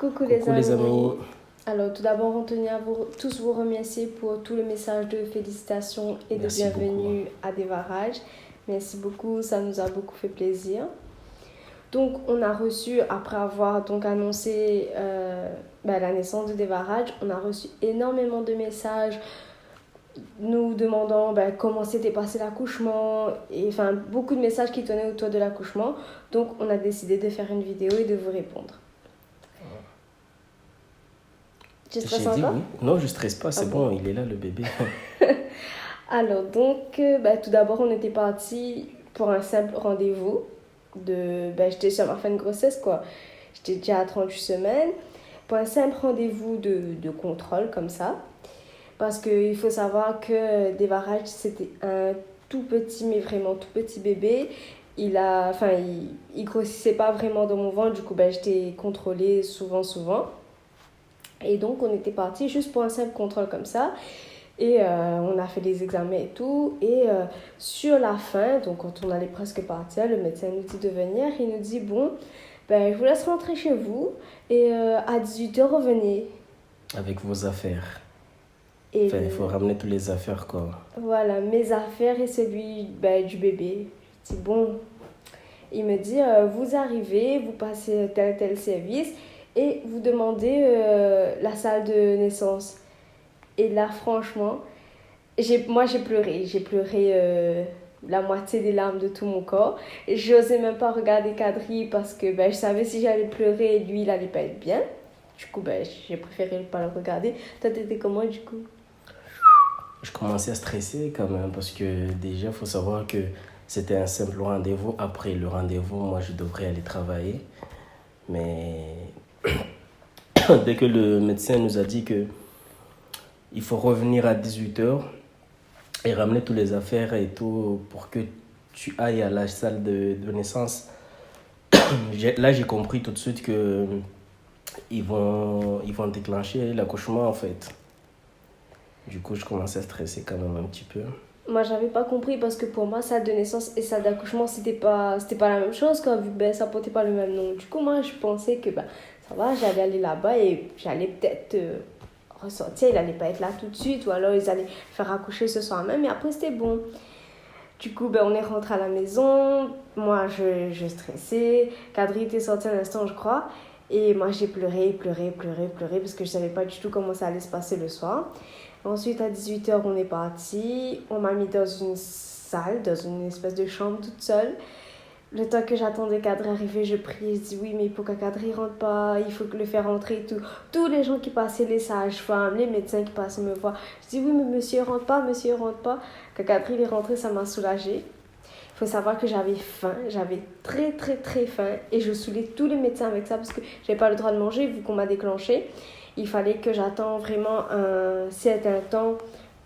Coucou Coucou les les amis. amis. Alors tout d'abord, on tenait à tous vous remercier pour tous les messages de félicitations et de Merci beaucoup. bienvenue à Dévarage. Merci beaucoup, ça nous a beaucoup fait plaisir. Donc on a reçu, après avoir donc annoncé la naissance de Dévarage, on a reçu énormément de messages nous demandant comment s'était passé l'accouchement, et enfin beaucoup de messages qui tournaient autour de l'accouchement. Donc on a décidé de faire une vidéo et de vous répondre. Tu stresses J'ai dit encore? oui. Non, je stresse pas, c'est Ah bon, il est là le bébé. Alors donc, tout d'abord on était parti pour un simple rendez-vous j'étais sur ma fin de grossesse quoi. J'étais déjà à 38 semaines. Pour un simple rendez-vous de contrôle comme ça. Parce qu'il faut savoir que Dévarage c'était un tout petit, mais vraiment tout petit bébé. Il grossissait pas vraiment dans mon ventre, du coup j'étais contrôlée souvent. Et donc on était parti juste pour un simple contrôle comme ça. Et on a fait les examens et tout. Et sur la fin, donc quand on allait presque partir, le médecin nous dit de venir. Il nous dit, bon, je vous laisse rentrer chez vous. Et à 18h, revenez. Avec vos affaires. Et Enfin, il faut ramener toutes les affaires quoi. voilà, mes affaires et celui du bébé. Je dis, bon. Il me dit, vous arrivez, vous passez tel service. Et vous demandez la salle de naissance. Et là, franchement, j'ai pleuré. J'ai pleuré la moitié des larmes de tout mon corps. Et j'osais même pas regarder Kadri parce que je savais si j'allais pleurer, lui, il allait pas être bien. Du coup, j'ai préféré pas le regarder. Toi, t'étais comment, du coup? Je commençais à stresser quand même parce que déjà, il faut savoir que c'était un simple rendez-vous. Après le rendez-vous, moi, je devrais aller travailler. Mais dès que le médecin nous a dit que il faut revenir à 18h et ramener toutes les affaires et tout pour que tu ailles à la salle de naissance, là, j'ai compris tout de suite que ils vont déclencher l'accouchement en fait. Du coup, je commençais à stresser quand même un petit peu. Moi, j'avais pas compris parce que pour moi, salle de naissance et salle d'accouchement, c'était pas la même chose, quoi, vu que ça portait pas le même nom. Du coup, moi, je pensais que ça va, j'allais aller là-bas et j'allais peut-être ressortir. Il allait pas être là tout de suite, ou alors ils allaient faire accoucher ce soir même, mais après, c'était bon. Du coup, on est rentré à la maison. Moi, je stressais. Kadri était sorti un instant, je crois. Et moi, j'ai pleuré parce que je savais pas du tout comment ça allait se passer le soir. Ensuite, à 18h, on est parti. On m'a mis dans une salle, dans une espèce de chambre toute seule. Le temps que j'attendais Kadri arriver, je priais. Je dis oui, mais pour que Kadri rentre pas, il faut le faire rentrer et tout. Tous les gens qui passaient, les sages-femmes, les médecins qui passaient me voir. Je dis oui, mais monsieur rentre pas. Quand Kadri est rentré, ça m'a soulagée. Il faut savoir que j'avais faim, j'avais très faim. Et je saoulais tous les médecins avec ça parce que j'avais pas le droit de manger vu qu'on m'a déclenché. Il fallait que j'attende vraiment un certain temps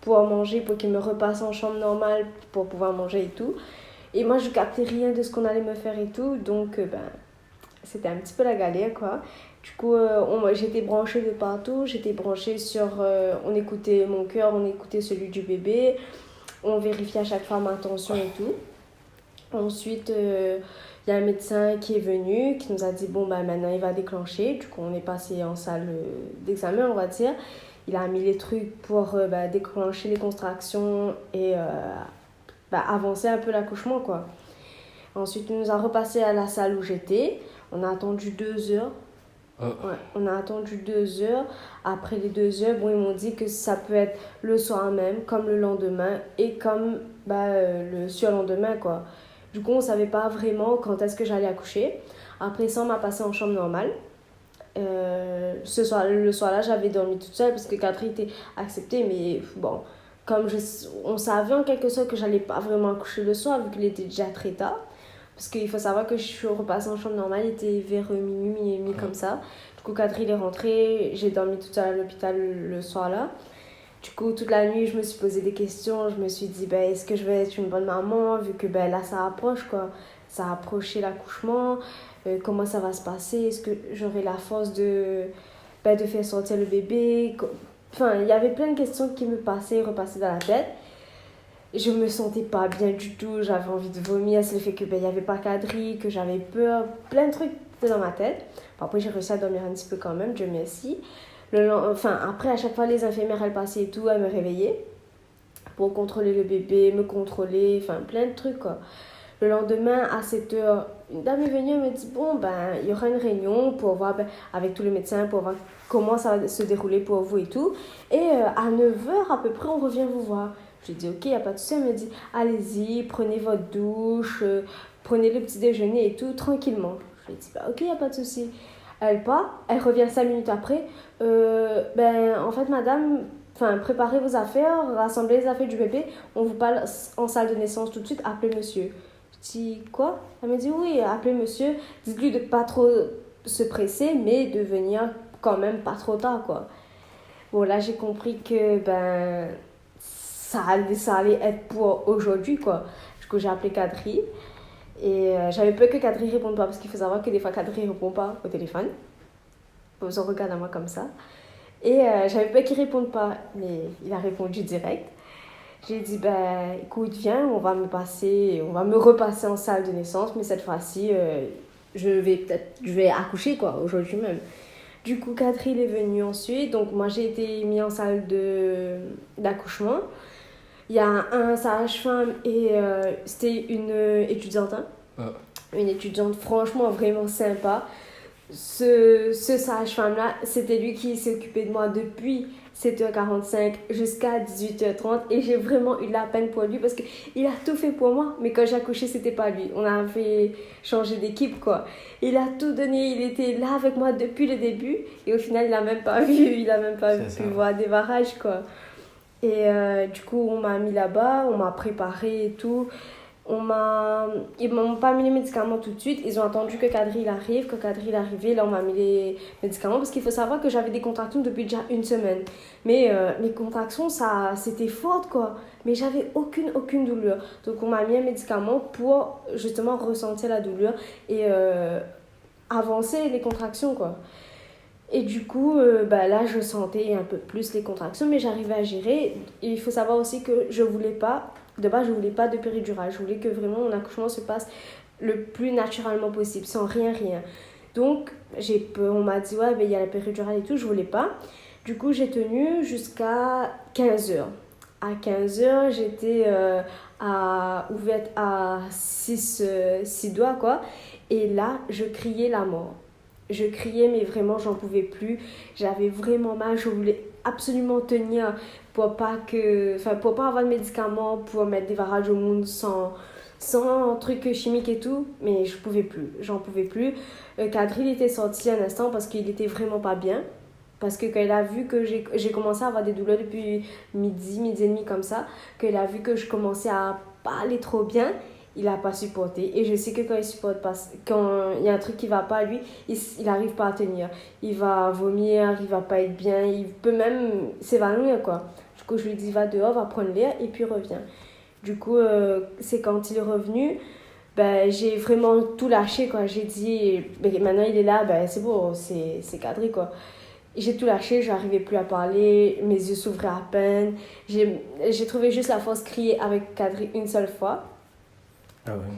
pour manger, pour qu'il me repasse en chambre normale pour pouvoir manger et tout. Et moi, je captais rien de ce qu'on allait me faire et tout. Donc, c'était un petit peu la galère, quoi. Du coup, j'étais branchée de partout. J'étais branchée sur... on écoutait mon cœur, on écoutait celui du bébé. On vérifiait à chaque fois ma tension et tout. Ensuite, il y a un médecin qui est venu, qui nous a dit, maintenant, il va déclencher. Du coup, on est passé en salle d'examen, on va dire. Il a mis les trucs pour déclencher les contractions et avancer un peu l'accouchement, quoi. Ensuite, il nous a repassé à la salle où j'étais. On a attendu 2 heures. Ouais, on a attendu 2 heures. Après les 2 heures, ils m'ont dit que ça peut être le soir même, comme le lendemain et comme le surlendemain, quoi. Du coup, on ne savait pas vraiment quand est-ce que j'allais accoucher. Après ça, on m'a passé en chambre normale. Le soir-là, j'avais dormi toute seule parce que Catherine était acceptée. Mais bon, on savait en quelque sorte que j'allais pas vraiment accoucher le soir vu qu'il était déjà très tard. Parce qu'il faut savoir que je suis repassée en chambre normale, il était vers minuit comme ça. Du coup, Catherine est rentrée, j'ai dormi toute seule à l'hôpital le soir-là. Du coup, toute la nuit, je me suis posé des questions. Je me suis dit, est-ce que je vais être une bonne maman vu que là, ça approche, quoi. Ça a approché l'accouchement. Comment ça va se passer? Est-ce que j'aurai la force de faire sortir le bébé? Enfin, il y avait plein de questions qui me passaient et repassaient dans la tête. Je me sentais pas bien du tout. J'avais envie de vomir. C'est le fait que il y avait pas Kadri, que j'avais peur. Plein de trucs dans ma tête. Bon, après, j'ai réussi à dormir un petit peu quand même, Dieu merci. Après, à chaque fois, les infirmières, elles passaient et tout, elles me réveillaient pour contrôler le bébé, me contrôler, enfin, plein de trucs, quoi. Le lendemain, à 7h, une dame est venue et me dit, bon, ben, il y aura une réunion pour voir, avec tous les médecins, pour voir comment ça va se dérouler pour vous et tout. Et à 9h, à peu près, on revient vous voir. J'ai dit, ok, il n'y a pas de souci. Elle me dit, allez-y, prenez votre douche, prenez le petit déjeuner et tout, tranquillement. Je lui ai dit, bah, ok, il n'y a pas de souci. Elle part, elle revient 5 minutes après. En fait, madame, préparez vos affaires, rassemblez les affaires du bébé. On vous parle en salle de naissance tout de suite, appelez monsieur. Je dis, quoi? Elle me dit, oui, appelez monsieur. Dites-lui de pas trop se presser, mais de venir quand même pas trop tard, quoi. Bon, là, j'ai compris que, ça allait être pour aujourd'hui, quoi. Du coup, j'ai appelé Kadri. Et j'avais peur que Kadri réponde pas, parce qu'il faut savoir que des fois, Kadri répond pas au téléphone. Ils regardent à moi comme ça. Et j'avais peur qu'il réponde pas, mais il a répondu direct. J'ai dit, écoute, viens, on va me repasser en salle de naissance, mais cette fois-ci, je vais accoucher, quoi, aujourd'hui même. Du coup, Catherine est venue ensuite, donc moi j'ai été mise en salle d'accouchement. Il y a un sage-femme et c'était une étudiante, hein. Une étudiante franchement vraiment sympa. Ce sage-femme-là, c'était lui qui s'est occupé de moi depuis 7h45 jusqu'à 18h30 et j'ai vraiment eu la peine pour lui parce qu'il a tout fait pour moi, mais quand j'ai accouché, c'était pas lui. On avait changé d'équipe, quoi. Il a tout donné, il était là avec moi depuis le début et au final, il a même pas pu voir des barrages, quoi. Et du coup, on m'a mis là-bas, on m'a préparé et tout. Ils m'ont pas mis les médicaments tout de suite. Ils ont attendu que Kadri arrive. Quand Kadri est arrivé, là, on m'a mis les médicaments. Parce qu'il faut savoir que j'avais des contractions depuis déjà une semaine. Mais mes contractions, c'était fort, quoi. Mais j'avais aucune douleur. Donc, on m'a mis un médicament pour justement ressentir la douleur et avancer les contractions, quoi. Et du coup, là, je sentais un peu plus les contractions, mais j'arrivais à gérer. Et il faut savoir aussi que de base, je voulais pas de péridurale. Je voulais que vraiment mon accouchement se passe le plus naturellement possible, sans rien. Donc, on m'a dit, ouais, il y a la péridurale et tout, je voulais pas. Du coup, j'ai tenu jusqu'à 15h. À 15h, j'étais ouverte à 6 doigts, quoi. Et là, je criais la mort. Je criais, mais vraiment, j'en pouvais plus. J'avais vraiment mal. Je voulais absolument tenir pour pas avoir de médicaments, pour mettre des barrages au monde sans trucs chimiques et tout. Mais je pouvais plus. J'en pouvais plus. Kadri, il était sorti un instant parce qu'il était vraiment pas bien. Parce que quand il a vu que j'ai commencé à avoir des douleurs depuis midi et demi comme ça, qu'il a vu que je commençais à pas aller trop bien, il n'a pas supporté. Et je sais que quand il supporte pas, quand il y a un truc qui va pas, lui, il n'arrive pas à tenir. Il va vomir, il va pas être bien, il peut même s'évanouir, quoi. Du coup, je lui dis, va dehors, va prendre l'air et puis reviens. Du coup, c'est quand il est revenu, j'ai vraiment tout lâché, quoi. J'ai dit, maintenant il est là, c'est bon, c'est cadré, quoi. J'ai tout lâché, je n'arrivais plus à parler, mes yeux s'ouvraient à peine. J'ai trouvé juste la force de crier avec Kadri une seule fois. Ah oui.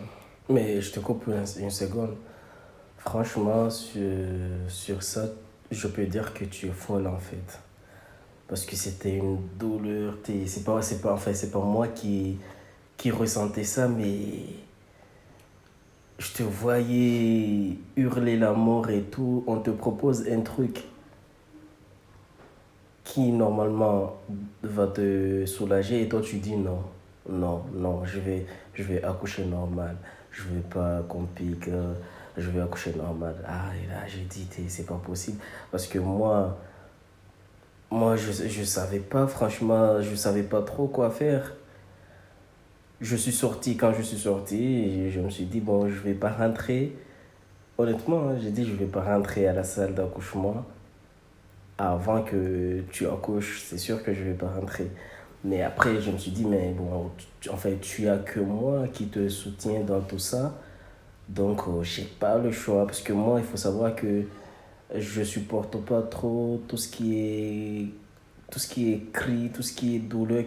Mais je te coupe une seconde. Franchement, sur ça, je peux dire que tu es folle en fait. Parce que c'était une douleur. C'est pas moi qui ressentais ça, mais je te voyais hurler la mort et tout. On te propose un truc qui normalement va te soulager et toi tu dis non, je vais accoucher normal, je veux pas qu'on pique, je vais accoucher normal. Ah, et là j'ai dit c'est pas possible parce que moi je savais pas, franchement je savais pas trop quoi faire. Quand je suis sorti, je me suis dit bon, je vais pas rentrer, honnêtement, hein, j'ai dit je vais pas rentrer à la salle d'accouchement avant que tu accouches, c'est sûr que je vais pas rentrer. Mais après, je me suis dit, mais bon, en fait, tu as que moi qui te soutient dans tout ça. Donc, j'ai pas le choix. Parce que moi, il faut savoir que je supporte pas trop tout ce qui est cri, tout ce qui est douleur.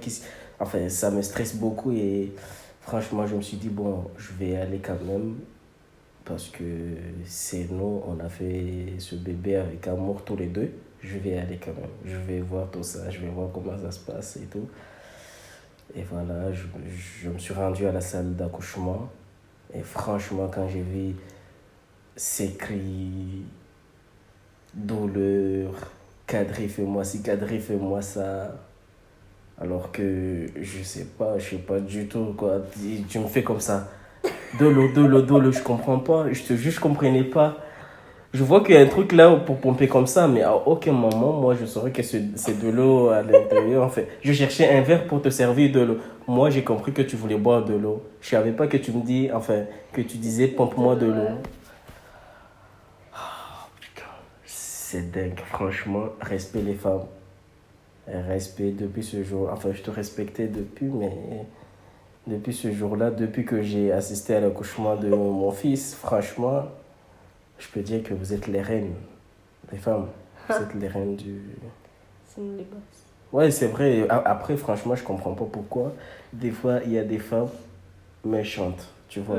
Enfin, ça me stresse beaucoup. Et franchement, je me suis dit, bon, je vais aller quand même parce que c'est nous, on a fait ce bébé avec amour tous les deux. Je vais y aller quand même. Je vais voir tout ça, je vais voir comment ça se passe et tout. Et voilà, je me suis rendu à la salle d'accouchement. Et franchement, quand j'ai vu ces cris, douleur, Kadri, fais-moi ci, Kadri, fais-moi ça. Alors que je sais pas du tout quoi. Tu me fais comme ça. De l'eau, je comprends pas. Je te jure, je comprenais pas. Je vois qu'il y a un truc là pour pomper comme ça, mais à aucun moment, moi, je saurais que c'est de l'eau à l'intérieur. En fait, je cherchais un verre pour te servir de l'eau. Moi, j'ai compris que tu voulais boire de l'eau. Je savais pas que tu me dis, enfin, que tu disais pompe-moi de l'eau. Putain, c'est dingue. Franchement, respect les femmes. Respect depuis ce jour. Enfin, je te respectais depuis, mais depuis ce jour-là, depuis que j'ai assisté à l'accouchement de mon fils, franchement, je peux dire que vous êtes les reines, les femmes. Vous êtes les reines du... C'est une les boss. Ouais, c'est vrai. Après, franchement, je comprends pas pourquoi. Des fois, il y a des femmes méchantes, tu vois.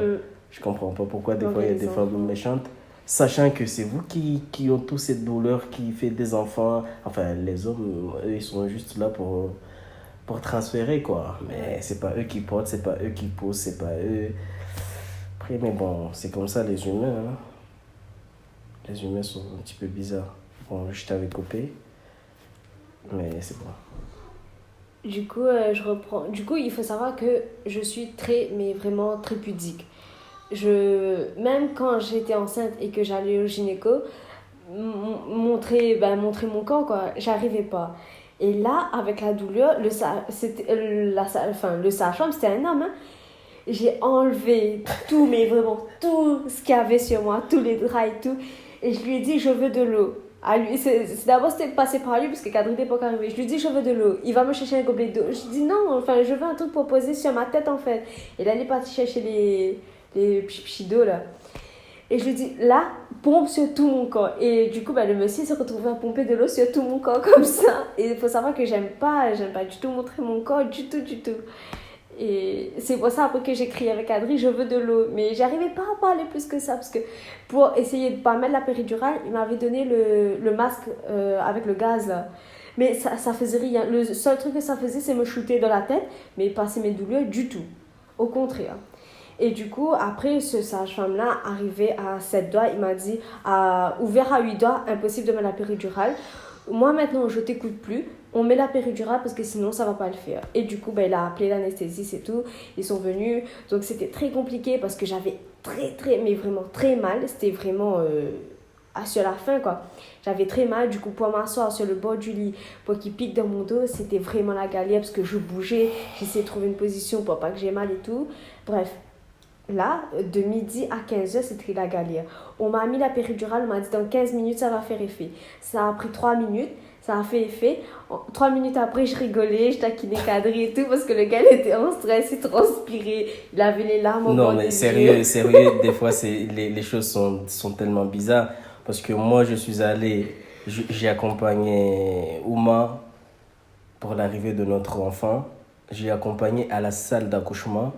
Je comprends pas pourquoi des fois, il y a des femmes méchantes. Sachant que c'est vous qui ont toute cette douleur, qui fait des enfants. Enfin, les hommes, eux, ils sont juste là pour transférer, quoi. Mais c'est pas eux qui portent, c'est pas eux qui poussent, c'est pas eux. Après, mais bon, c'est comme ça, les humains, hein. Les humains sont un petit peu bizarres. Bon, je t'avais coupé, mais c'est bon. Du coup, je reprends. Du coup, il faut savoir que je suis très, mais vraiment très pudique. Même quand j'étais enceinte et que j'allais au gynéco, montrer mon corps, quoi, j'arrivais pas. Et là, avec la douleur, le sage-femme, c'était un homme, hein. J'ai enlevé tout, mais vraiment tout ce qu'il y avait sur moi, tous les draps et tout. Et je lui ai dit, je veux de l'eau. À lui, d'abord, c'était passé par lui, parce que Kadri n'était pas encore arrivé. Je lui ai dit, je veux de l'eau. Il va me chercher un gobelet d'eau. Je lui ai dit, non, enfin, je veux un truc pour poser sur ma tête, en fait. Et là, il est parti chercher les pichis d'eau, là. Et je lui ai dit, là, pompe sur tout mon corps. Et du coup, le monsieur s'est retrouvé à pomper de l'eau sur tout mon corps, comme ça. Et il faut savoir que j'aime pas du tout montrer mon corps, du tout. Et c'est pour ça après que j'ai crié avec Adri, je veux de l'eau. Mais j'arrivais pas à parler plus que ça, parce que pour essayer de pas mettre la péridurale, il m'avait donné le masque avec le gaz là. Mais ça faisait rien. Le seul truc que ça faisait, c'est me shooter dans la tête, mais passer mes douleurs du tout. Au contraire. Et du coup, après, ce sage-femme-là, arrivé à 7 doigts, il m'a dit, ouvert à 8 doigts, impossible de mettre la péridurale. Moi, maintenant, je t'écoute plus. On met la péridurale parce que sinon, ça va pas le faire. Et du coup, il a appelé l'anesthésiste et tout. Ils sont venus. Donc, c'était très compliqué parce que j'avais mais vraiment très mal. C'était vraiment sur la fin, quoi. J'avais très mal. Du coup, pour m'asseoir sur le bord du lit, pour qu'il pique dans mon dos, c'était vraiment la galère parce que je bougeais. J'essayais de trouver une position pour pas que j'ai mal et tout. Bref. Là, de midi à 15h, c'était la galère. On m'a mis la péridurale, on m'a dit dans 15 minutes, ça va faire effet. Ça a pris 3 minutes, ça a fait effet. 3 minutes après, je rigolais, je taquinais Kadri et tout, parce que le gars, il était en stress, il transpirait, il avait les larmes au bord des yeux. Sérieux, des fois, les choses sont tellement bizarres. Parce que moi, je suis allé, j'ai accompagné Ouma pour l'arrivée de notre enfant. J'ai accompagné à la salle d'accouchement.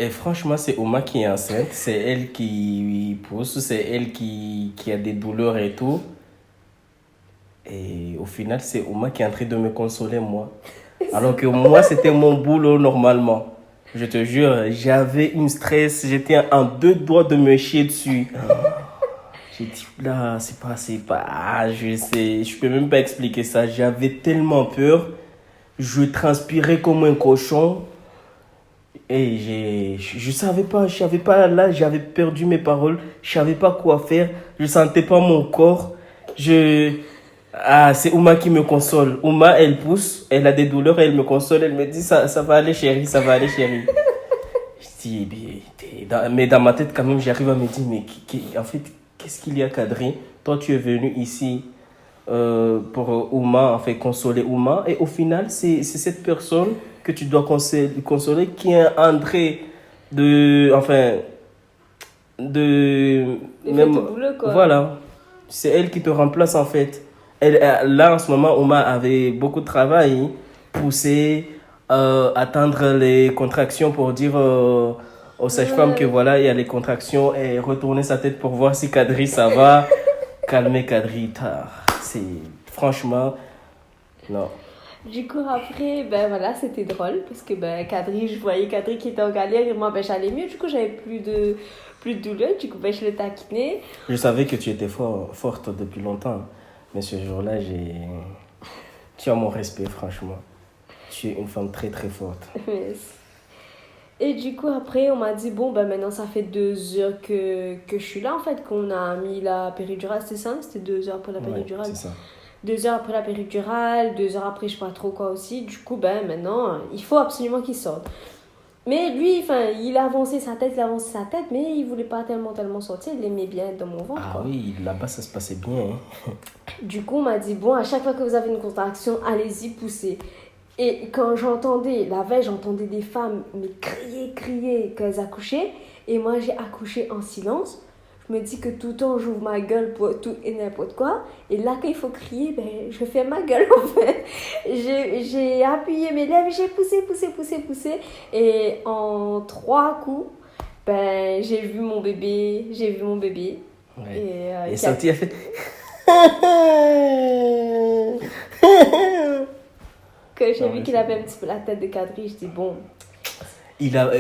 Et franchement, c'est Ouma qui est enceinte, c'est elle qui pousse, c'est elle qui a des douleurs et tout. Et au final, c'est Ouma qui est en train de me consoler, moi. Alors que moi, c'était mon boulot normalement. Je te jure, j'avais une stress, j'étais en 2 doigts de me chier dessus. J'ai dit, là, c'est pas, je peux même pas expliquer ça. J'avais tellement peur, je transpirais comme un cochon. Et je savais pas, là, j'avais perdu mes paroles, je savais pas quoi faire, je sentais pas mon corps. C'est Ouma qui me console. Ouma, elle pousse, elle a des douleurs, elle me console, elle me dit, ça va aller chérie, ça va aller chérie. Je dis, mais dans ma tête quand même, j'arrive à me dire, mais en fait, qu'est-ce qu'il y a, Kadri? Toi, tu es venu ici pour Ouma, en fait, consoler Ouma, et au final, c'est cette personne que tu dois consoler, qui est André de même boulot, quoi. Voilà, c'est elle qui te remplace en fait. Là en ce moment, Ouma avait beaucoup de travail, pousser, attendre les contractions pour dire aux sages-femmes que voilà, il y a les contractions et retourner sa tête pour voir si Kadri ça va. Calmer Kadri, tard. C'est franchement, non. Du coup, après, ben voilà, c'était drôle parce que ben, je voyais Kadri qui était en galère et moi, ben, j'allais mieux. Du coup, j'avais plus de douleur. Du coup, ben, je le taquinais. Je savais que tu étais forte depuis longtemps, mais ce jour-là, tu as mon respect, franchement. Tu es une femme très très forte. Et du coup, après, on m'a dit, bon, ben maintenant, ça fait 2 heures que je suis là, en fait, qu'on a mis la péridurale, c'est ça? C'était 2 heures après la péridurale. Ouais, c'est ça. 2 heures après la péridurale, 2 heures après, je sais pas trop quoi aussi. Du coup, ben maintenant, il faut absolument qu'il sorte. Mais lui, il a avancé sa tête, mais il voulait pas tellement sortir. Il aimait bien être dans mon ventre. Ah quoi. oui, là-bas, ça se passait bien. Hein. Du coup, on m'a dit, bon, à chaque fois que vous avez une contraction, allez-y, poussez. Et quand la veille, j'entendais des femmes mais crier qu'elles accouchaient. Et moi, j'ai accouché en silence. Je me dis que tout le temps, j'ouvre ma gueule pour tout et n'importe quoi. Et là, quand il faut crier, ben, je fais ma gueule, en fait. J'ai appuyé mes lèvres, j'ai poussé. Et en 3 coups, ben, j'ai vu mon bébé. Ouais. Et sorti, a fait... Que j'ai vu qu'il avait un petit peu la tête de Kadri, je dis bon.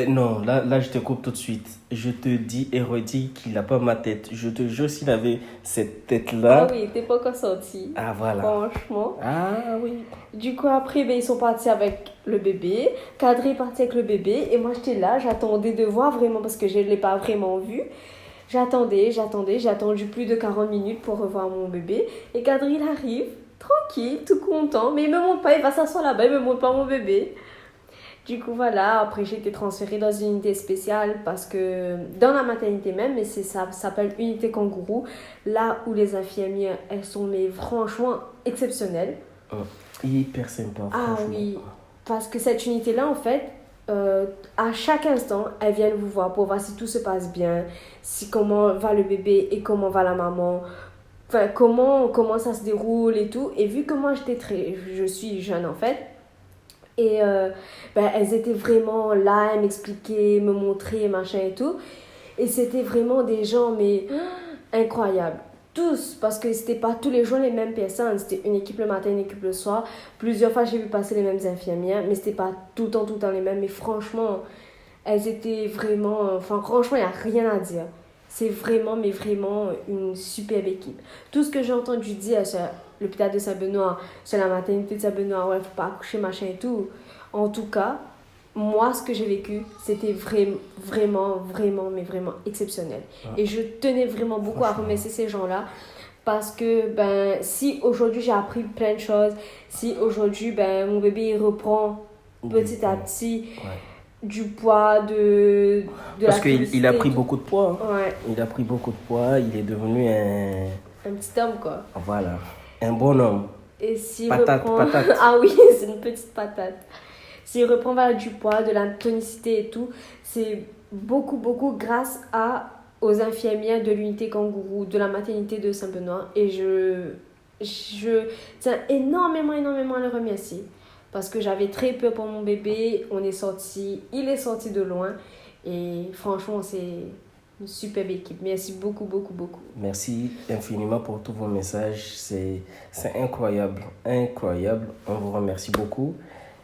Non, là, je te coupe tout de suite. Je te dis et redis qu'il n'a pas ma tête. Je te jure, s'il avait cette tête-là... Ah oui, t'es pas encore sorti. Ah, voilà. Franchement. Ah, oui. Du coup, après, ben, ils sont partis avec le bébé. Kadri est parti avec le bébé. Et moi, j'étais là, j'attendais de voir vraiment, parce que je ne l'ai pas vraiment vu. J'attendais. J'ai attendu plus de 40 minutes pour revoir mon bébé. Et Kadri, il arrive, tranquille, tout content. Mais il me montre pas, il va s'asseoir là-bas, il me montre pas mon bébé. Du coup, voilà, après j'ai été transférée dans une unité spéciale parce que dans la maternité même, mais ça s'appelle unité kangourou, là où les infirmières, elles sont mais franchement exceptionnelles. Hyper sympa, Ah franchement. oui, parce que cette unité-là, en fait, à chaque instant, elles viennent vous voir pour voir si tout se passe bien, si comment va le bébé et comment va la maman, enfin comment ça se déroule et tout. Et vu que moi je suis jeune en fait, et elles étaient vraiment là, elles m'expliquaient, me montraient, machin et tout. Et c'était vraiment des gens, mais incroyables. Tous, parce que c'était pas tous les jours les mêmes personnes. C'était une équipe le matin, une équipe le soir. Plusieurs fois, j'ai vu passer les mêmes infirmières, mais c'était pas tout le temps les mêmes. Mais franchement, elles étaient vraiment... Enfin, franchement, il n'y a rien à dire. C'est vraiment, mais vraiment une superbe équipe. Tout ce que j'ai entendu dire sur l'hôpital de Saint-Benoît, sur la maternité de Saint-Benoît, ouais, faut pas accoucher, machin et tout. En tout cas, moi, ce que j'ai vécu, c'était vraiment exceptionnel. Et je tenais vraiment beaucoup à remercier ces gens-là. Parce que, si aujourd'hui j'ai appris plein de choses, si aujourd'hui, mon bébé il reprend petit à petit... Ouais. Du poids, de parce qu'il a pris beaucoup de poids. Ouais. Il a pris beaucoup de poids, il est devenu un petit homme, quoi. Voilà, un bon homme. Et s'il patate. Ah oui, c'est une petite patate. S'il reprend du poids, de la tonicité et tout, c'est beaucoup grâce aux infirmières de l'unité kangourou, de la maternité de Saint-Benoît. Et je tiens énormément à les remercier. Parce que j'avais très peur pour mon bébé. Il est sorti de loin. Et franchement, c'est une superbe équipe. Merci beaucoup. Merci infiniment pour tous vos messages. C'est incroyable. On vous remercie beaucoup.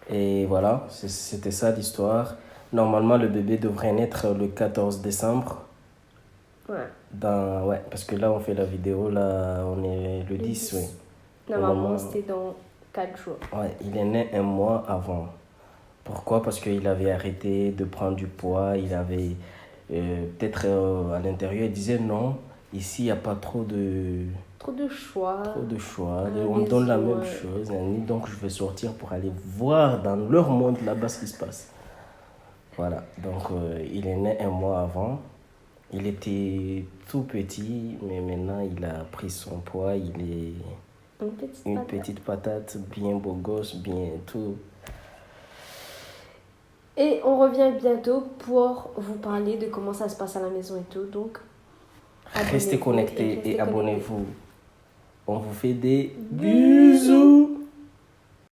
Et voilà, c'était ça l'histoire. Normalement, le bébé devrait naître le 14 décembre. Ouais. Parce que là, on fait la vidéo. Là, on est le 10, oui. Normalement, c'était dans... 4 jours. Ouais, il est né un mois avant. Pourquoi? Parce qu'il avait arrêté de prendre du poids. Il avait peut-être à l'intérieur, il disait non, ici il n'y a pas trop de choix. On me donne la même chose. Donc je vais sortir pour aller voir dans leur monde là-bas ce qui se passe. Voilà, donc il est né un mois avant. Il était tout petit, mais maintenant il a pris son poids. Il est... Une petite patate, bien beau gosse, bien tout. Et on revient bientôt pour vous parler de comment ça se passe à la maison et tout. Donc, restez connectés et abonnez-vous. On vous fait des bisous.